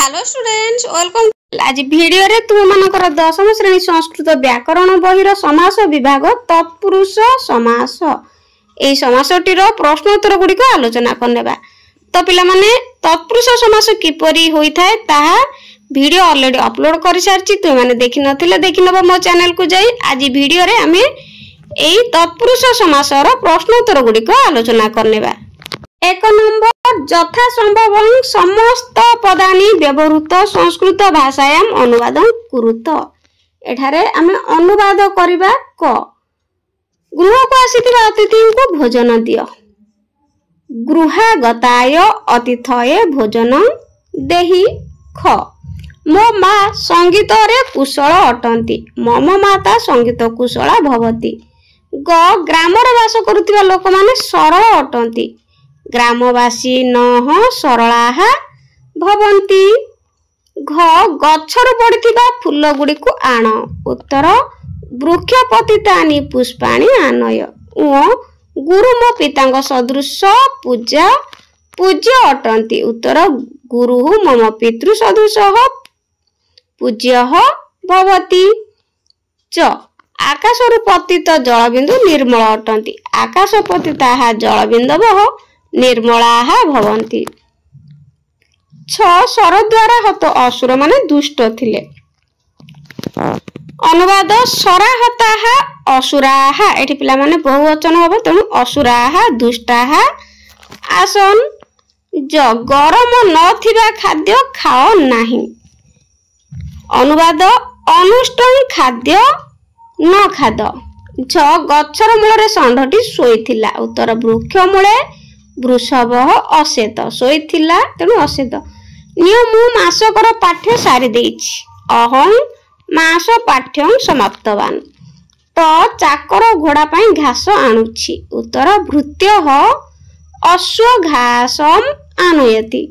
Hello students welcome. आज video रे तुम मानकर दशम श्रेणी संस्कृत व्याकरण बहिर समास विभाग तत्पुरुष समास ए समासटीर प्रश्नोत्तर गुडी को आलोचना करनेबा। तो पिला माने तत्पुरुष समास किपरि होई थाए ताहा वीडियो ऑलरेडी अपलोड कर सारची। तुम माने देखि नथिले देखि नबो मो चैनल को जाई। आज वीडियो रे हमें एई तत्पुरुष समासर प्रश्नोत्तर गुडी को आलोचना करनेबा। एक नंबर यथा संभव समस्त पदानी व्यवहृत संस्कृत भाषायाम अनुवाद कुरुत। एठारे आमे अनुवाद करिबा क गृह को आसीथिबा अतिथि को भोजन दियो। गृहागताय अतिथये भोजन देहि ख। मो मा संगीत रे कुशल अटंती। मम माता संगीत कुशला भवति। ग ग्रामर वास करुथिबा लोक माने सरल अटंती। ग्रामवासी नह सरलाह भवंती। घ गछरु पड़िथिबा फूल गुडी को आण। उत्तर वृक्ष पतितानि पुष्पाणि आनय। उ गुरु मो पितांग सदृश पूज्य अटंती। उत्तर गुरु मम पितृ सदृश पूज्य भवति। च आकाशरु पतित जलबिंदु निर्मल अटंती। आकाश पतिताः जलबिंदवः निर्मलाः भवन्ति। छ सरद्वारा हत असुर माने दुष्ट थिले। अनुवाद सराहताः असुराः। एठी पिला माने बहुवचन होबो तेनु असुराः दुष्टाः आसन। ज गरम नथिबा खाद्य खाओ नाही। अनुवाद अनुष्टं खाद्य न खाद। छ गछर मूलरे षंढटी शोइथिला। उत्तर वृक्ष मूले वृषभ असेत शोइथिला तेनु असेत। नियो मु मासकर पाठ्य सारी देइछि। अहं मास पाठ्यं समाप्तवान। तो चाकर घोड़ा पई घास आणुछि। उत्तर भृत्यः अश्व घासम आनयति।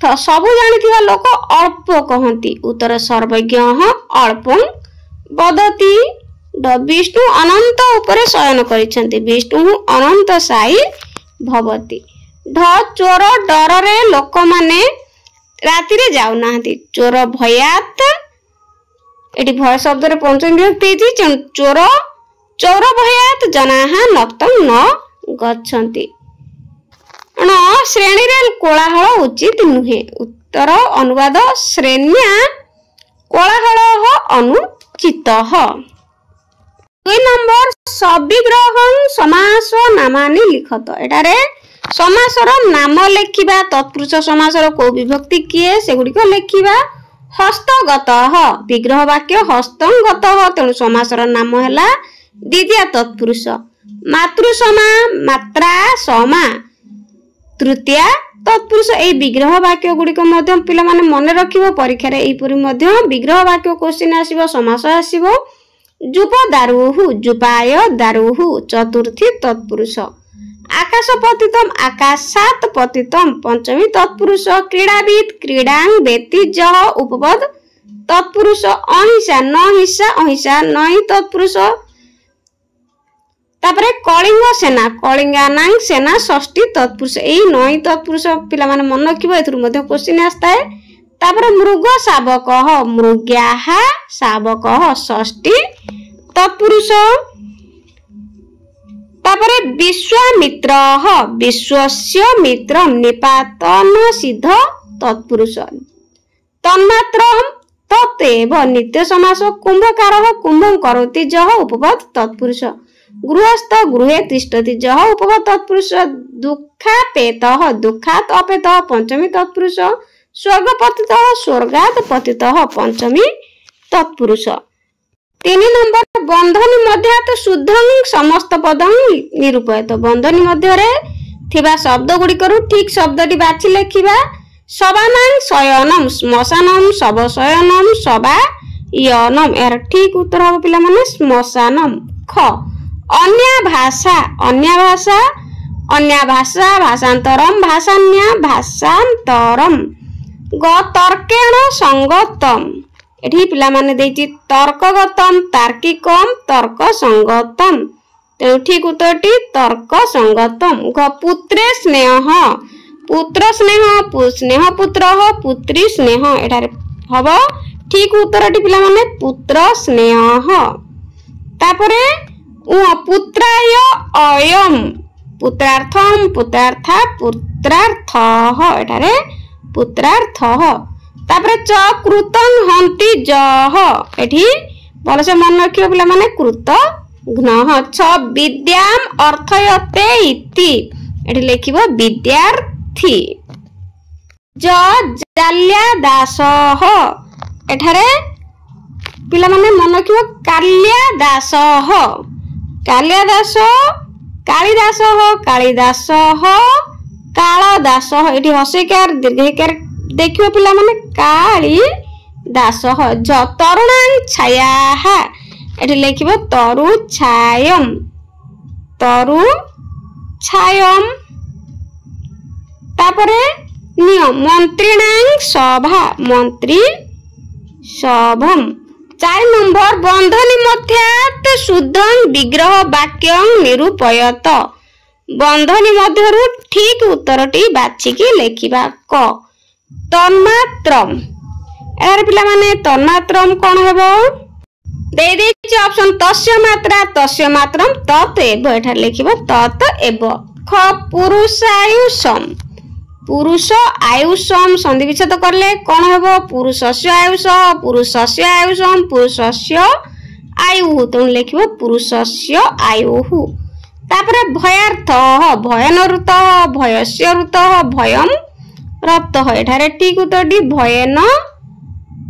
तो सबु जानिथिबा लोक अल्प कहंती। उत्तर सर्वज्ञः अल्पं वदति। विष्णु अनंत उपरे शयन करिसेंती। विष्णु अनंत साई भवति। ढ चोर डर रे लोक माने राति रे जाउ नाहंती। चोर भयात एटी भय शब्द रे पंचमी विभक्ति छि। चोर चोर भयात जनाः नक्तं न गच्छन्ति। न श्रेणी रे कोलाहल उचित नुहे। उत्तर अनुवाद श्रेण्या कोलाहल अनुचितः। 2 नंबर सविग्रहं समास नामानि लिखत। एटारे समासर नाम लेखिबा। तत्पुरुष समासर को विभक्ति किए सेगुडी को लेखिबा। हस्तगतः विग्रह वाक्य हस्तंगतः तेणु समासर नाम हैला द्वितीय तत्पुरुष। मातृसमा मात्रा समा तृतीया तत्पुरुष। ए विग्रह वाक्य गुडी को मध्य पिला माने मने रखिबो। परीक्षा रे एई परि मध्य विग्रह वाक्य क्वेश्चन आसीबो समास आसीबो। जुप दारुहु जुपाय दारुहु चतुर्थी तत्पुरुष। आकाश पतितम आकाशात पतितम पंचमी तत्पुरुष। क्रीडाविद क्रीडांग बेति जह उपपद तत्पुरुष। अहिंसा न हिंसा अहिंसा नई तत्पुरुष। तापरे कलिंग सेना कलिंगानांग सेना षष्ठी तत्पुरुष। एई नई तत्पुरुष पिला माने मन रखिबो। एथुर मध्ये क्वेश्चन आस्ताय। तापरे मृग शावकः मृग्याः शावकः षष्ठी तत्पुरुष। तापरे विश्वामित्रः विश्वस्य मित्रं निपातन सिद्ध तत्पुरुष। तन्मात्रं ततेव नित्य समास। कुंभकारः कुंभं करोति जह उपपद तत्पुरुष। गृहस्थ गृहे तिष्ठति जह उपपद तत्पुरुष। दुःखापेतः दुःखात् अपेतः पंचमी तत्पुरुष। स्वर्गपतितः स्वर्गात् पतितः पंचमी तत्पुरुष। 3 नंबर बंधनी मध्यात शुद्धं समस्त पदं निरूपयत। बंधनी मध्य रे थिबा शब्द गुडी करू ठीक शब्दटी बाछि लेखिबा। सबानां शयनम श्मशानम शव शयनम सभा यनम। यार ठीक उत्तर हो पिला माने श्मशानम। ख अन्य भाषा भाषांतरम भाषान्या भाषांतरम। ग तर्केण संगतम। एठी पिला माने देछि तर्कगतम तार्किकम तर्क संगतम। तेणु ठीक उत्तरटी तर्क संगतम। ग पुत्रे स्नेह पुत्र स्नेह स्नेह पुत्र पुत्री स्नेह एठारे हबो ठीक उत्तरटी पिला माने पुत्र स्नेह। तापरे पुत्राय अयम पुत्रार्थम पुत्रार्था पुत्रार्थः एठारे पुत्रार्थः। तापरे च कृतं हन्ति जः एठी भलसे मन रखियो पिला माने कृत घ्नः। छ विद्याम अर्थयते इति एठी लिखिबो विद्यार्थी। ज जाल्या दासः एठारे पिला माने मन रखिबो काल्या दासः कालिदास कालिदासः कालिदासः कालदासः एठी हसेकार दीर्घकार देखियो पिला माने कालिदासः। ज तरुणां छायाः एठी लिखिबो तरु छायम तरु छायम। तापरे नियम मंत्रीणां सभा मंत्री सभम। 4 नंबर बंधनी मध्यात् शुद्धं विग्रह वाक्यं निरूपयत बंधनी मध्यरु ठीक उत्तरटी बाछिकी लेखिबा। क तन्मात्रम एर पिला माने तन्मात्रम कोन हेबो दे देछि ऑप्शन तस्य मात्रम तत एव एठार लिखिबो तत एव। ख पुरुषायुषम पुरुष आयुषम संधि विच्छेद करले कोन हेबो पुरुषस्य आयुष पुरुषस्य आयुषम पुरुषस्य आयु तो लिखिबो पुरुषस्य आयु। तापरे भयार्थः भयन ऋतः भयस्य ऋतः भयम रतः एठारे ठीक उत्तरटी भयन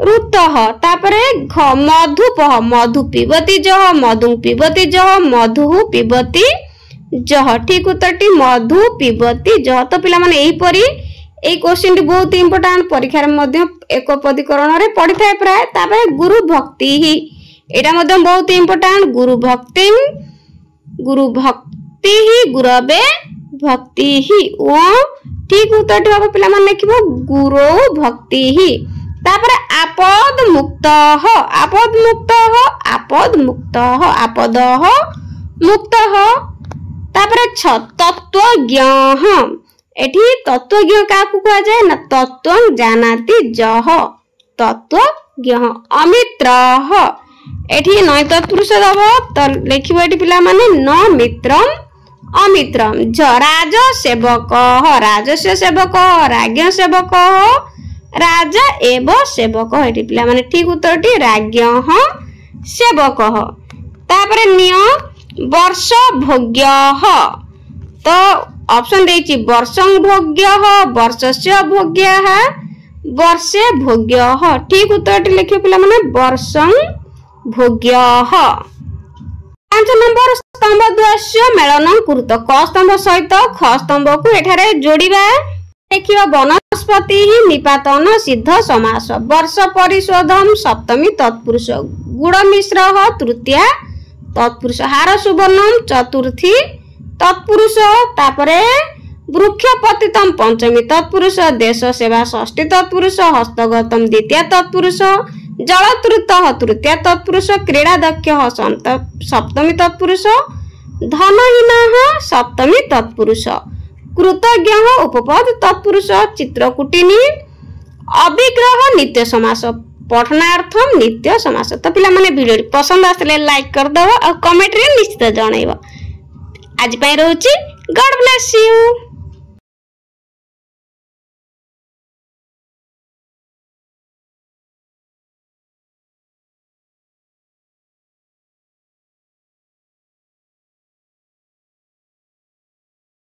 ऋतः। तापरे घ मधुपः मधु पिबती जह मधु पिबती जह मधु पिबती जह ठीक उत्तरटी मधु पिबती जह। तो पिला माने एही परी ए क्वेश्चन टी बहुत इंपोर्टेंट परीक्षा रे मध्य एक पदीकरण रे पड़ी थाए प्राय। तापरे गुरु भक्ति ही एटा मध्य बहुत इंपोर्टेंट गुरु भक्ति ही गुरवे भक्ति ही ओ ठीक उत्तरटी हम पिला माने लिखिबो गुरु भक्ति ही। तापरे आपद मुक्तः आपद मुक्तः आपद मुक्तः आपदः मुक्तः। तापरे छ तत्वज्ञः एठी तत्वज्ञ काकू कहा जाए ना तत्वं जानाति जह तत्वज्ञः। अमित्रः एठी नय तत्पुरुष दबो तो लिखिबो एठी पिला माने न मित्रम अमित्रम। ज राजसेवकः राजस्य सेवकः राज्ञ सेवकः राजा एव सेवकः एठी पिला माने ठीक उत्तरटी राज्ञः सेवकः। तापरे निय वर्ष भोग्यः तो ऑप्शन देछि वर्षं भोग्यः वर्षस्य भोग्यः वर्षे भोग्यः ठीक उत्तरटी लिखियो पिला माने वर्षं भोग्यः। 5 नंबर स्तंभ द्वस्य मेलन कुरुत क स्तंभ सहित ख स्तंभ को एठारे जोड़िबा। देखियो वनस्पति ही निपातन सिद्ध समास वर्ष परिशोधम सप्तमी तत्पुरुष गुड़ मिश्र तृतीया तत्पुरुष हार सुवर्णम चतुर्थी तत्पुरुष। तापरे वृक्ष पतितम पंचमी तत्पुरुष देश सेवा षष्ठी तत्पुरुष हस्तगतम द्वितीय तत्पुरुष जलतृतः तृतीय तत्पुरुष क्रीड़ा दक्ष सप्तमी तत्पुरुष धनहीन सप्तमी तत्पुरुष कृतज्ञ उपपद तत्पुरुष चित्रकुटिनी अभिग्रह नित्य समास पठनार्थम नित्य समास। तो पिला माने वीडियो पसंद आसले लाइक कर दो और कमेंट रे निश्चित जणाइबो। आज पई रहउची गॉड ब्लेस यू।